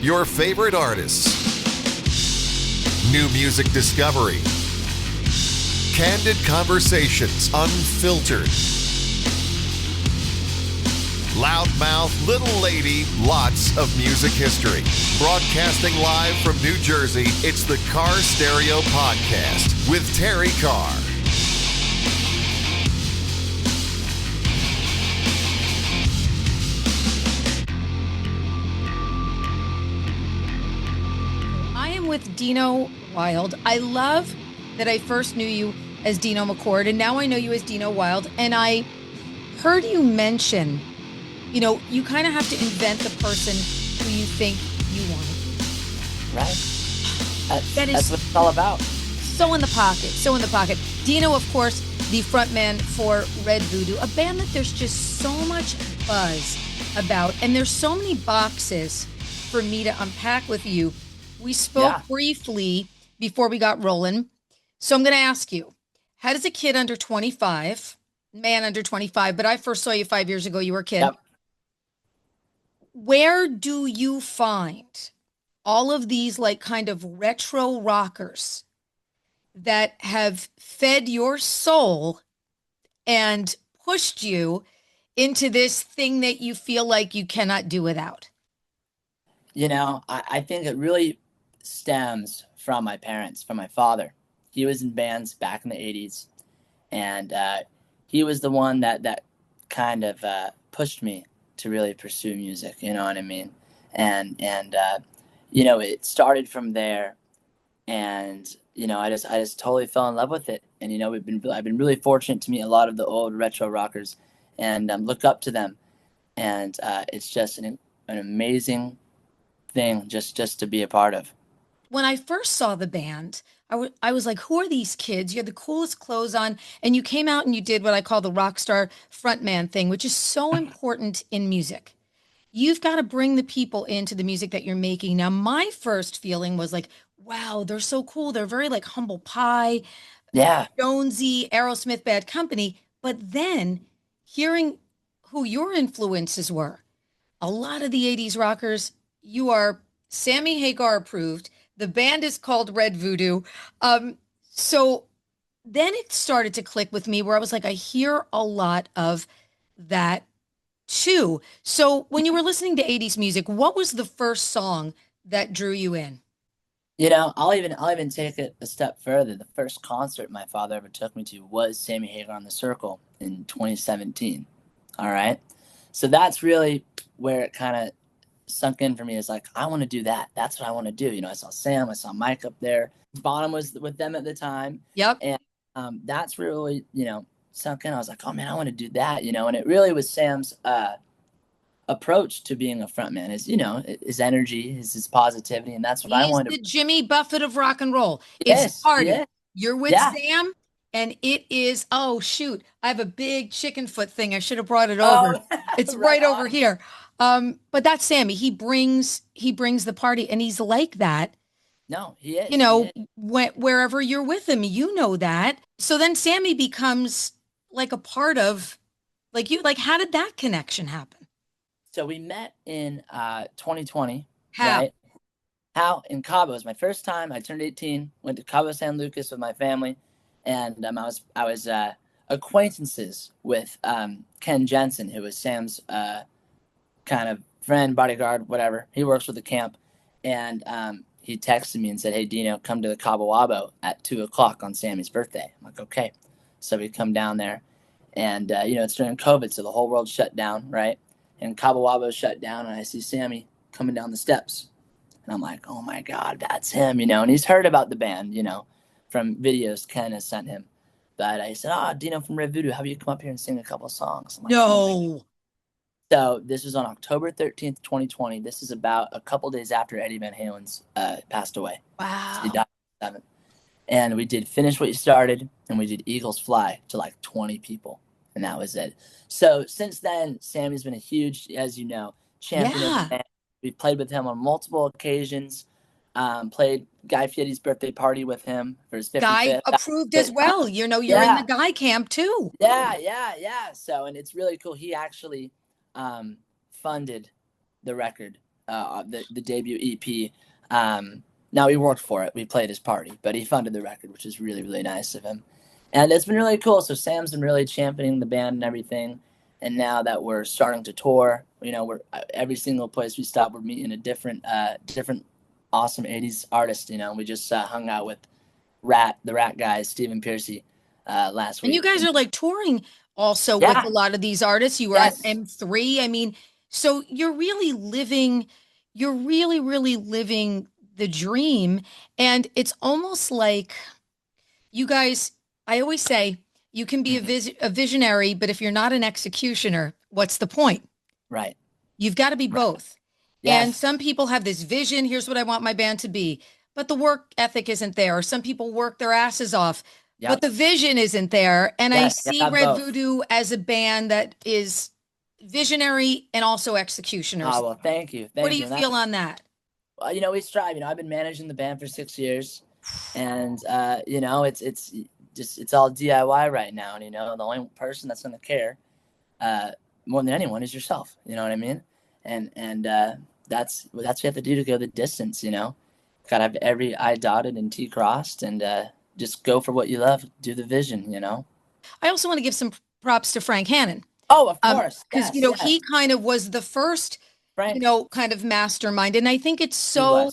Your favorite artists. New music discovery. Candid conversations, unfiltered. Loudmouth, little lady, lots of music history. Broadcasting live from New Jersey, it's the Carr Stereo Podcast with Terrie Carr. I am with Dino Wild. I love that I first knew you as Dino McCord, and now I know you as Dino Wild. And I heard you mention, you kind of have to invent the person who you think you want to be. Right. That's what it's all about. So in the pocket. Dino, of course, the frontman for Red Voodoo, a band that there's just so much buzz about, and there's so many boxes for me to unpack with you. We spoke briefly before we got rolling. So I'm going to ask you, how does a kid under 25, man under 25, but I first saw you 5 years ago, you were a kid. Yep. Where do you find all of these kind of retro rockers that have fed your soul and pushed you into this thing that you feel like you cannot do without? I think it really stems from my parents, from my father. He was in bands back in the 80s, and he was the one that kind of pushed me to really pursue music, you know what I mean? And it started from there, and I just totally fell in love with it. And I've been really fortunate to meet a lot of the old retro rockers and look up to them, and it's just an amazing thing just to be a part of. When I first saw the band, I was like, who are these kids? You had the coolest clothes on, and you came out and you did what I call the rock star frontman thing, which is so important in music. You've got to bring the people into the music that you're making. Now, my first feeling was like, wow, they're so cool. They're very like Humble Pie, Jonesy, Aerosmith, Bad Company. But then hearing who your influences were, a lot of the 80s rockers, you are Sammy Hagar approved. The band is called Red Voodoo. So then it started to click with me where I was like, I hear a lot of that too. So when you were listening to 80s music, what was the first song that drew you in? I'll even take it a step further. The first concert my father ever took me to was Sammy Hagar on the Circle in 2017. All right. So that's really where it kind of sunk in for me. Is like, I want to do that. That's what I want to do. I saw Sam, I saw Mike up there. Bottom was with them at the time. Yep. And that's really, sunk in. I was like, oh man, I want to do that. And it really was Sam's approach to being a frontman is, his energy, his positivity, and that's what I wanted. He's the Jimmy Buffett of rock and roll. Yes, it's party. Yeah. You're with Sam, and it is, oh shoot, I have a big chicken foot thing. I should have brought it over. It's right over here. But that's Sammy. He brings the party, and he's like that. No, he is. Wherever you're with him, that. So then Sammy becomes like a part of, how did that connection happen? So we met in 2020. How? Right? How? In Cabo. It was my first time. I turned 18, went to Cabo San Lucas with my family, and I was acquaintances with Ken Jensen, who was Sam's kind of friend, bodyguard, whatever. He works with the camp, and he texted me and said, hey, Dino, come to the Cabo Wabo at 2:00 on Sammy's birthday. I'm like, okay. So we come down there, and it's during COVID, so the whole world shut down, right? And Cabo Wabo shut down, and I see Sammy coming down the steps, and I'm like, oh my God, that's him, and he's heard about the band, from videos Ken has sent him. But I said, Dino from Red Voodoo, how about you come up here and sing a couple of songs? I'm like, no. Oh, so this was on October 13th, 2020. This is about a couple days after Eddie Van Halen's passed away. Wow. So he died on the 7th. And we did Finish What You Started, and we did Eagles Fly to like 20 people. And that was it. So since then, Sammy's been a huge, as you know, champion of the band. We've played with him on multiple occasions. Played Guy Fieri's birthday party with him for his 55th. Guy approved as well. You're in the Guy camp too. Yeah. So, and it's really cool. He actually funded the record the debut EP. Now he worked for it. We played his party, but he funded the record, which is really, really nice of him. And it's been really cool. So Sam's been really championing the band and everything. And now that we're starting to tour, we're every single place we stop, we're meeting a different awesome 80s artist. We just hung out with the RATT guys, Stephen Piercy, last week. And you guys are like touring also with Yeah. a lot of these artists. You were Yes. at M3. I mean, so you're really living the dream. And it's almost like you guys, I always say you can be a visionary, but if you're not an executioner, what's the point? Right. You've got to be both. Yes. And some people have this vision. Here's what I want my band to be. But the work ethic isn't there. Or some people work their asses off, but the vision isn't there. And I see Red both. Voodoo as a band that is visionary and also executioners. Oh, well, thank you. What do you feel on that? Well, we strive. I've been managing the band for 6 years, and it's all DIY right now. And the only person that's going to care more than anyone is yourself. You know what I mean? And that's what you have to do to go the distance. Gotta have every I dotted and T crossed, and just go for what you love. Do the vision. I also want to give some props to Frank Hannon. Oh, of course, because he kind of was the first, Frank, kind of mastermind, and I think it's so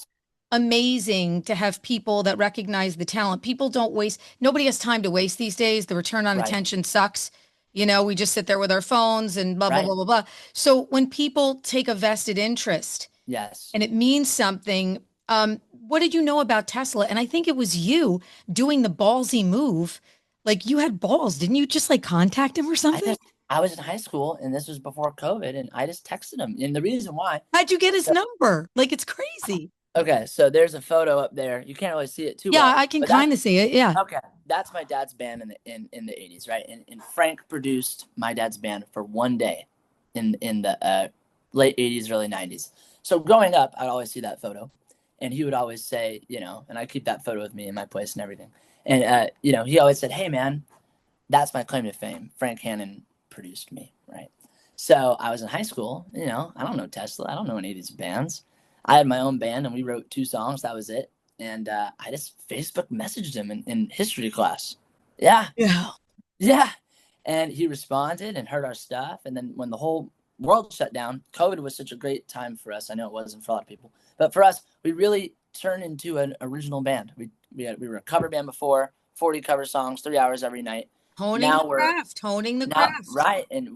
amazing to have people that recognize the talent. People don't waste. Nobody has time to waste these days. The return on attention sucks. We just sit there with our phones and blah, blah, blah, blah, blah. So when people take a vested interest, yes, and it means something, what did you know about Tesla? And I think it was you doing the ballsy move. Like, you had balls. Didn't you just like contact him or something? I was in high school, and this was before COVID, and I just texted him. And the reason why. How'd you get his number? Like, it's crazy. Okay, so there's a photo up there. You can't really see it too well. Yeah, I can kind of see it. Yeah. Okay, that's my dad's band in the 80s, right? And Frank produced my dad's band for one day in the late 80s, early 90s. So growing up, I'd always see that photo, and he would always say, and I keep that photo with me in my place and everything. And he always said, "Hey, man, that's my claim to fame. Frank Hannon produced me," right? So I was in high school. I don't know Tesla. I don't know any of these bands. I had my own band, and we wrote 2 songs. That was it. And I just Facebook messaged him in history class. Yeah. And he responded and heard our stuff. And then when the whole world shut down, COVID was such a great time for us. I know it wasn't for a lot of people, but for us, we really turned into an original band. We were a cover band before, 40 cover songs, 3 hours every night. Honing the craft. Right. And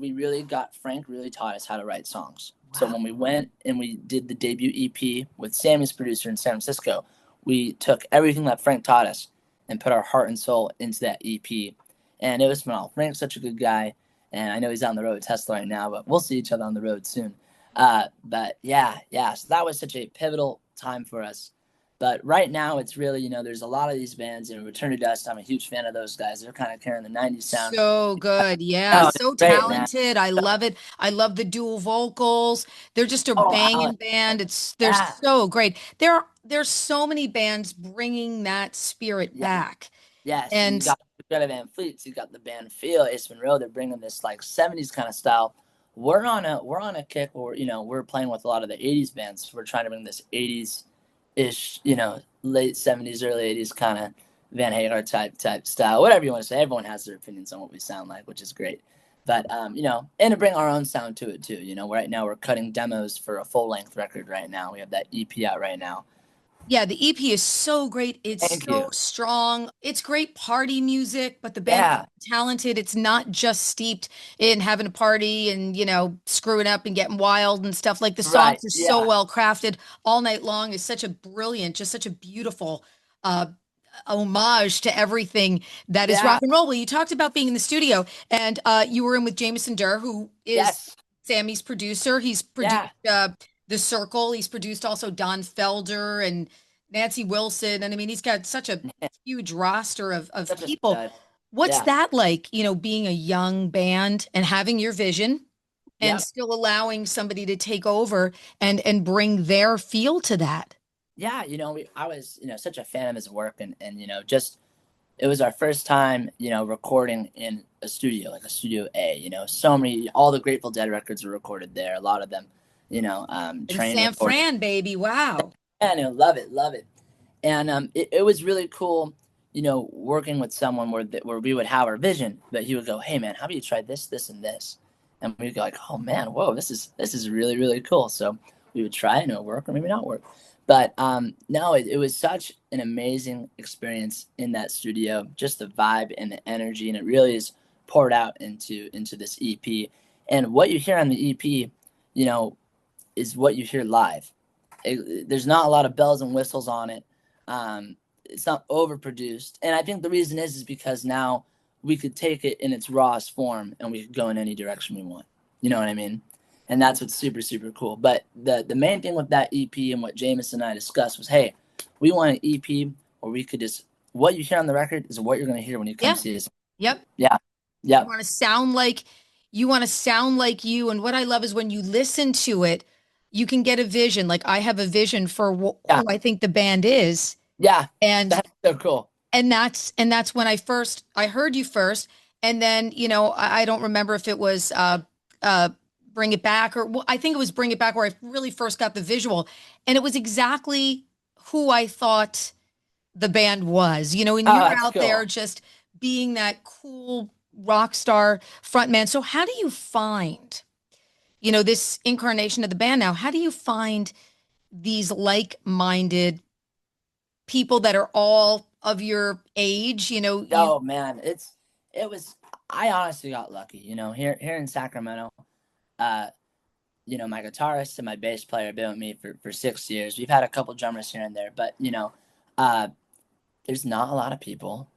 Frank really taught us how to write songs. Wow. So when we went and we did the debut EP with Sammy's producer in San Francisco, we took everything that Frank taught us and put our heart and soul into that EP. And it was phenomenal. Frank's such a good guy. And I know he's on the road with Tesla right now, but we'll see each other on the road soon. But yeah. So that was such a pivotal time for us. But right now, it's really, there's a lot of these bands. Return to Dust, I'm a huge fan of those guys. They're kind of carrying the 90s sound. So good. Yeah. So great, talented. Man. I love it. I love the dual vocals. They're just a banging band. They're so great. There's so many bands bringing that spirit back. Yes. And you got Greta Van Fleet, you got the band Feel, Ace Monroe. They're bringing this like 70s kind of style. We're on a kick where, we're playing with a lot of the 80s bands. We're trying to bring this 80s ish, late 70s, early 80s kind of Van Hagar type style, whatever you want to say. Everyone has their opinions on what we sound like, which is great. But, and to bring our own sound to it too. Right now we're cutting demos for a full length record right now. We have that EP out right now. Yeah, the EP is so great. It's strong. It's great party music, but the band is talented. It's not just steeped in having a party and, screwing up and getting wild and stuff. Like the songs are so well crafted. All Night Long is such a beautiful homage to everything that is rock and roll. Well, you talked about being in the studio, and you were in with Jameson Durr, who is Sammy's producer. He's produced The Circle. He's produced also Don Felder and Nancy Wilson. And I mean, he's got such a huge roster of people. What's that like, being a young band and having your vision and still allowing somebody to take over and bring their feel to that? Yeah. I was, such a fan of his work and just, it was our first time, recording in a studio, like a Studio A, all the Grateful Dead records were recorded there. A lot of them, In train San recording. Fran, baby. Wow. And I love it. And it was really cool, working with someone where we would have our vision, but he would go, "Hey man, how about you try this, this, and this?" And we'd go like, "Oh man, whoa, this is really, really cool." So we would try it and it would work or maybe not work. But no, it was such an amazing experience in that studio, just the vibe and the energy, and it really is poured out into this EP. And what you hear on the EP, is what you hear live. There's not a lot of bells and whistles on it. It's not overproduced, and I think the reason is because now we could take it in its rawest form and we could go in any direction we want. You know what I mean? And that's what's super, super cool. But the main thing with that EP and what Jameis and I discussed was, hey, we want an EP where we could just, what you hear on the record is what you're going to hear when you come see us. Yep. Yeah. Yeah. You want to sound like you. And what I love is when you listen to it, you can get a vision. Like I have a vision for who I think the band is. Yeah. And that's so cool. And that's when I heard you first. And then, I don't remember if it was Bring It Back I think it was Bring It Back where I really first got the visual. And it was exactly who I thought the band was, and you're out there just being that cool rock star frontman. So how do you find, this incarnation of the band now? How do you find these like-minded people that are all of your age? Oh man, I honestly got lucky. Here in Sacramento, my guitarist and my bass player have been with me for 6 years. We've had a couple drummers here and there, but there's not a lot of people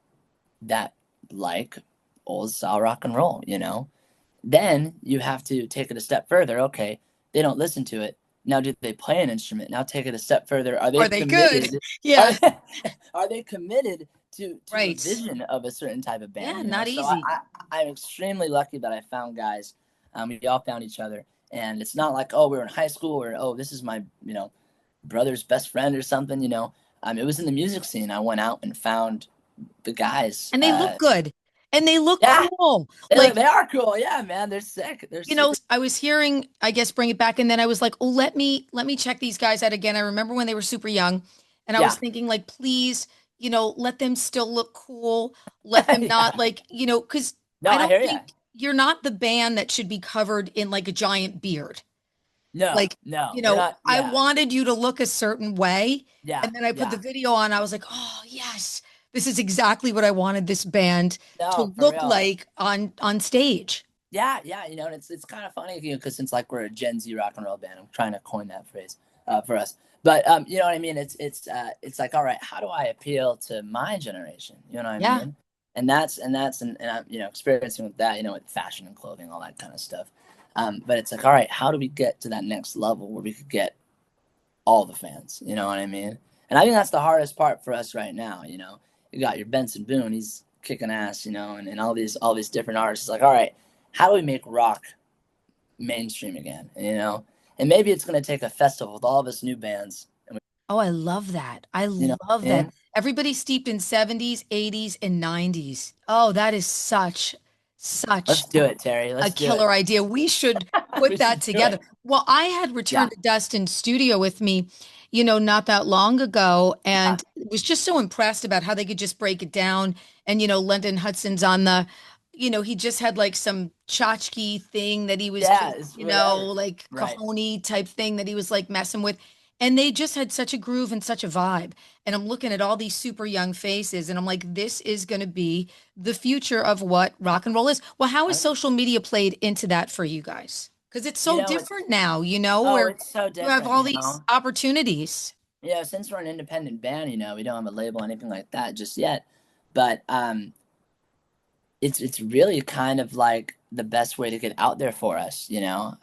that like old style rock and roll. Then you have to take it a step further. Okay, they don't listen to it. Now, do they play an instrument? Now take it a step further. Are they committed? Good? Yeah. Are they committed to right. the vision of a certain type of band? Yeah, not easy. So I'm extremely lucky that I found guys. We all found each other. And it's not like, oh, we were in high school or, oh, this is my, brother's best friend or something, It was in the music scene. I went out and found the guys. And they look good. And they look cool. They are cool. Yeah, man. They're sick. I was hearing, I guess, Bring It Back. And then I was like, oh, let me check these guys out again. I remember when they were super young. And I was thinking like, please, let them still look cool. Let them not because I don't think you're not the band that should be covered in like a giant beard. No, I wanted you to look a certain way. Yeah. And then I put the video on. I was like, oh, yes. This is exactly what I wanted this band to look like on stage. Yeah, and it's kind of funny, because since like we're a Gen Z rock and roll band, I'm trying to coin that phrase for us. But you know what I mean? It's like, all right, how do I appeal to my generation? You know what I mean? And that's I'm experiencing with that, with fashion and clothing, all that kind of stuff. But it's like, all right, how do we get to that next level where we could get all the fans? You know what I mean? And I think that's the hardest part for us right now. You got your Benson Boone, he's kicking ass, and all these different artists. It's like, all right, how do we make rock mainstream again? And maybe it's going to take a festival with all of us new bands. Oh, I love that. I love that. Everybody steeped in 70s, 80s, and 90s. Oh, that is such Let's do it, Terrie. Let's do killer idea. We should put that together. Well, I had Return to Dust in studio with me, not that long ago, and was just so impressed about how they could just break it down. And, London Hudson's on the, he just had like some tchotchke thing that he was, like cajon type thing that he was like messing with. And they just had such a groove and such a vibe. And I'm looking at all these super young faces and I'm like, this is going to be the future of what rock and roll is. Well, how has social media played into that for you guys? Because it's so different now, where it's so different, you have all these opportunities. Yeah, since we're an independent band, we don't have a label, anything like that just yet. But it's really kind of like the best way to get out there for us.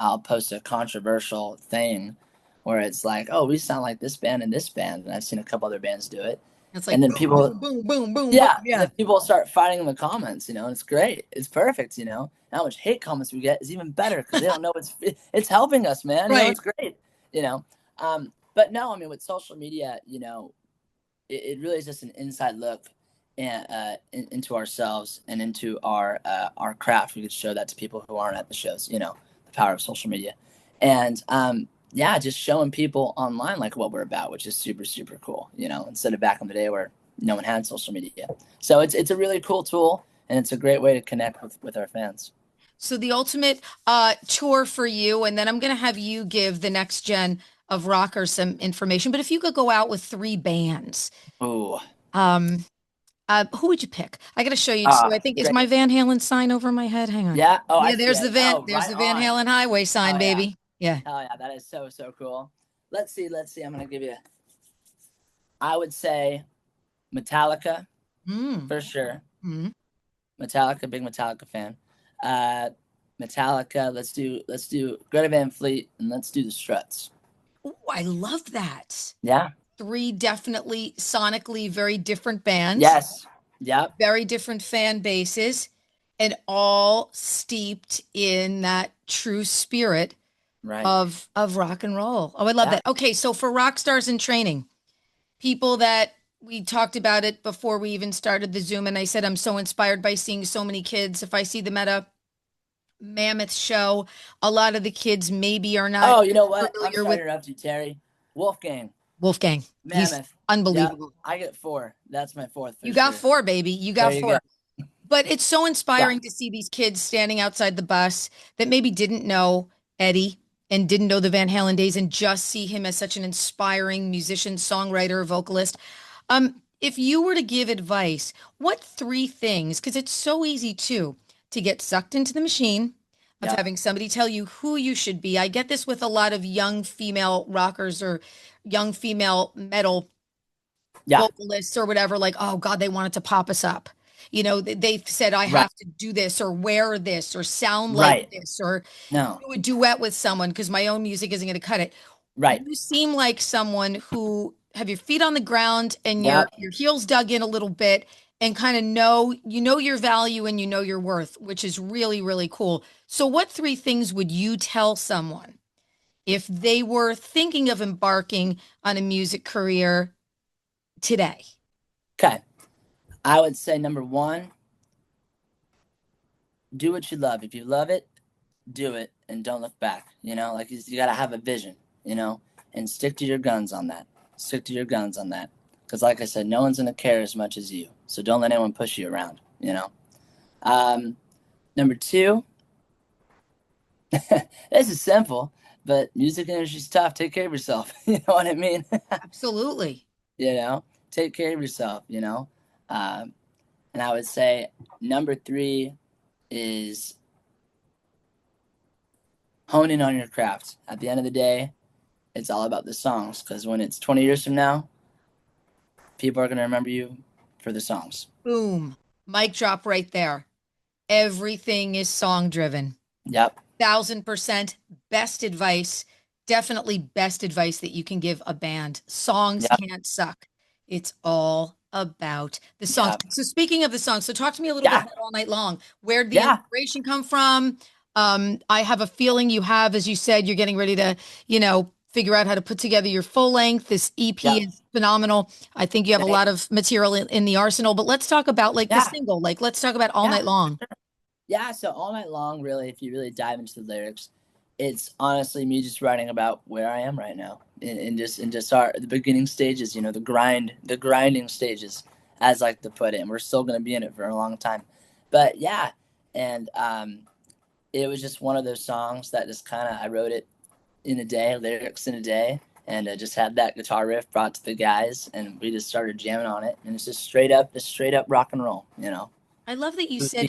I'll post a controversial thing where it's like, oh, we sound like this band and this band, and I've seen a couple other bands do it. It's like, and then boom, people, boom, boom, boom, yeah, boom, and people start fighting in the comments, and it's great, it's perfect, and how much hate comments we get is even better because they don't know it's helping us, man. Right. It's great, But no, with social media, it really is just an inside look into ourselves and into our craft. We could show that to people who aren't at the shows. The power of social media, and yeah, just showing people online like what we're about, which is super, super cool, you know, instead of back in the day where no one had social media. So it's a really cool tool, and it's a great way to connect with our fans. So the ultimate tour for you, and then I'm going to have you give the next gen of rockers some information. But if you could go out with three bands, Oh, um, who would you pick? I got to show you. So I think is great. my Van Halen sign over my head. Hang on. Yeah. Oh, I Yeah, see there's it. the Van. Oh, There's right the Van on. Halen Highway sign, Oh yeah. baby. Yeah. Oh yeah. That is so, so cool. Let's see. Let's see. I'm gonna give you. I would say Metallica Mm. for sure. Mm. Metallica, big Metallica fan. Uh, Metallica. Let's do Greta Van Fleet, and let's do the Struts. Ooh, I love that. Yeah. Three definitely sonically very different bands, Yes. Yep. very different fan bases, and all steeped in that true spirit Right. of rock and roll. Oh, I love Yeah. that. Okay, so for rock stars in training, people that we talked about it before we even started the Zoom, and I said I'm so inspired by seeing so many kids. If I see them at a Mammoth show, a lot of the kids maybe are not Oh, you know what? I'm familiar sorry with to interrupt you, Terry. Wolfgang, Wolfgang. He's Mammoth. Yep. unbelievable. I get 4. That's my 4th for You got sure. four, baby. You There got you go. four. But it's so Yeah. inspiring to see these kids standing outside the bus that maybe didn't know Eddie and didn't know the Van Halen days and just see him as such an inspiring musician, songwriter, vocalist. If you were to give advice, what three things, because it's so easy to get sucked into the machine of Yep. having somebody tell you who you should be. I get this with a lot of young female rockers or young female metal Yeah. vocalists or whatever, like, oh God, they wanted to pop us up. You know, they've said, I Right. have to do this or wear this or sound like Right. this or No. do a duet with someone because my own music isn't going to cut it. Right. You seem like someone who have your feet on the ground and your Yep. your heels dug in a little bit and kind of know, you know your value and you know your worth, which is really, really cool. So what three things would you tell someone if they were thinking of embarking on a music career today? Okay. I would say number 1, do what you love. If you love it, do it and don't look back. You know, like you got to have a vision, you know, and stick to your guns on that. Stick to your guns on that. Because, like I said, no one's going to care as much as you. So don't let anyone push you around, you know. Number 2, this is simple, but music industry's tough. Take care of yourself. You know what I mean? Absolutely. You know, take care of yourself, you know. And I would say number 3 is hone in on your craft. At the end of the day, it's all about the songs, because when it's 20 years from now, people are going to remember you for the songs. Boom. Mic drop right there. Everything is song driven. Yep. 1000% best advice. Definitely best advice that you can give a band. Songs Yep. can't suck. It's all about the songs. Yep. So speaking of the songs, so talk to me a little Yeah. bit about All Night Long. Where'd the Yeah. inspiration come from? I have a feeling you have, as you said, you're getting ready to, figure out how to put together your full length. This EP Yep. is phenomenal. I think you have a lot of material in the arsenal, but let's talk about like the Yeah. single, like let's talk about All Night Long. Yeah, so All Night Long, really, if you really dive into the lyrics, it's honestly me just writing about where I am right now, and just the beginning stages, you know, the grinding stages, as I like to put it. And we're still going to be in it for a long time, but yeah, and it was just one of those songs that just kind of, I wrote it in a day, lyrics in a day, and just had that guitar riff brought to the guys, and we just started jamming on it, and it's just straight up rock and roll, you know. I love that you said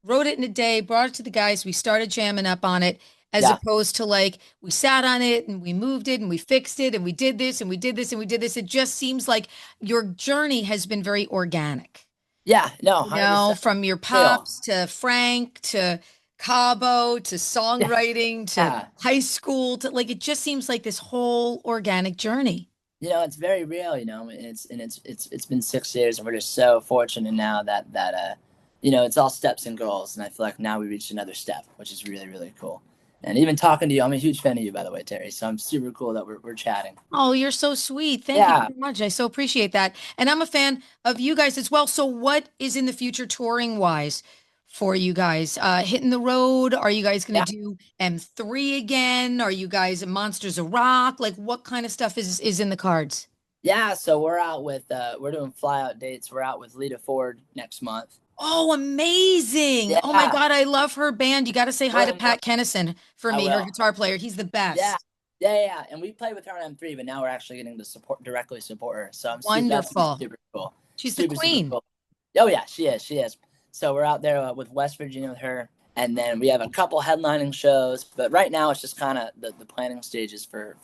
wrote it in a day, brought it to the guys, we started jamming up on it, as Yeah. opposed to like we sat on it and we moved it and we fixed it and we did this and we did this and we did this. It just seems like your journey has been very organic. Yeah, no, You know, 100%. from your pops to Frank to Cabo to songwriting to Yeah. high school to like it just seems like this whole organic journey. You know, it's very real, you know. It's been 6 years, and we're just so fortunate now that you know, it's all steps and goals, and I feel like now we reached another step, which is really, really cool. And even talking to you, I'm a huge fan of you, by the way, Terry. So I'm super cool that we're chatting. Oh, you're so sweet. Thank you Yeah. very much. I so appreciate that. And I'm a fan of you guys as well. So what is in the future touring wise for you guys? Hitting the road? Are you guys going to do M3 again? Are you guys Monsters of Rock? Like, what kind of stuff is in the cards? Yeah, so we're out with we're doing flyout dates. We're out with Lita Ford next month. Oh, amazing. Yeah. Oh my God, I love her band. You got to say hi to Well, Pat Kennison for me, her guitar player. He's the Yeah. best. Yeah. And we played with her on M3, but now we're actually getting to directly support her. So I'm Wonderful. Super cool. She's super, the queen. Super cool. Oh yeah, she is. So we're out there with West Virginia with her, and then we have a couple headlining shows. But right now it's just kind of the planning stages for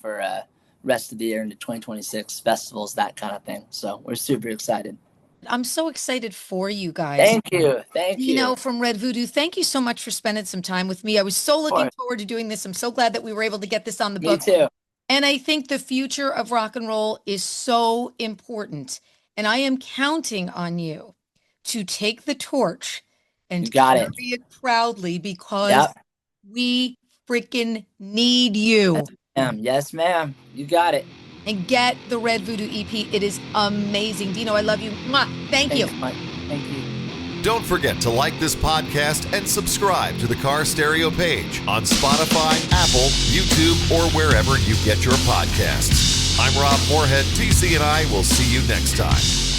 rest of the year into 2026 festivals, that kind of thing. So we're super excited. I'm so excited for you guys. Thank you. Dino from Red Voodoo, thank you so much for spending some time with me. I was so looking forward to doing this. I'm so glad that we were able to get this on the book. Me too. And I think the future of rock and roll is so important. And I am counting on you to take the torch and carry it proudly, because we freaking need you. Yes, ma'am. You got it. And get the Red Voodoo EP. It is amazing. Dino, I love you. Mwah. Thank you. Mike. Thank you. Don't forget to like this podcast and subscribe to the Carr Stereo page on Spotify, Apple, YouTube, or wherever you get your podcasts. I'm Rob Moorhead. TC and I will see you next time.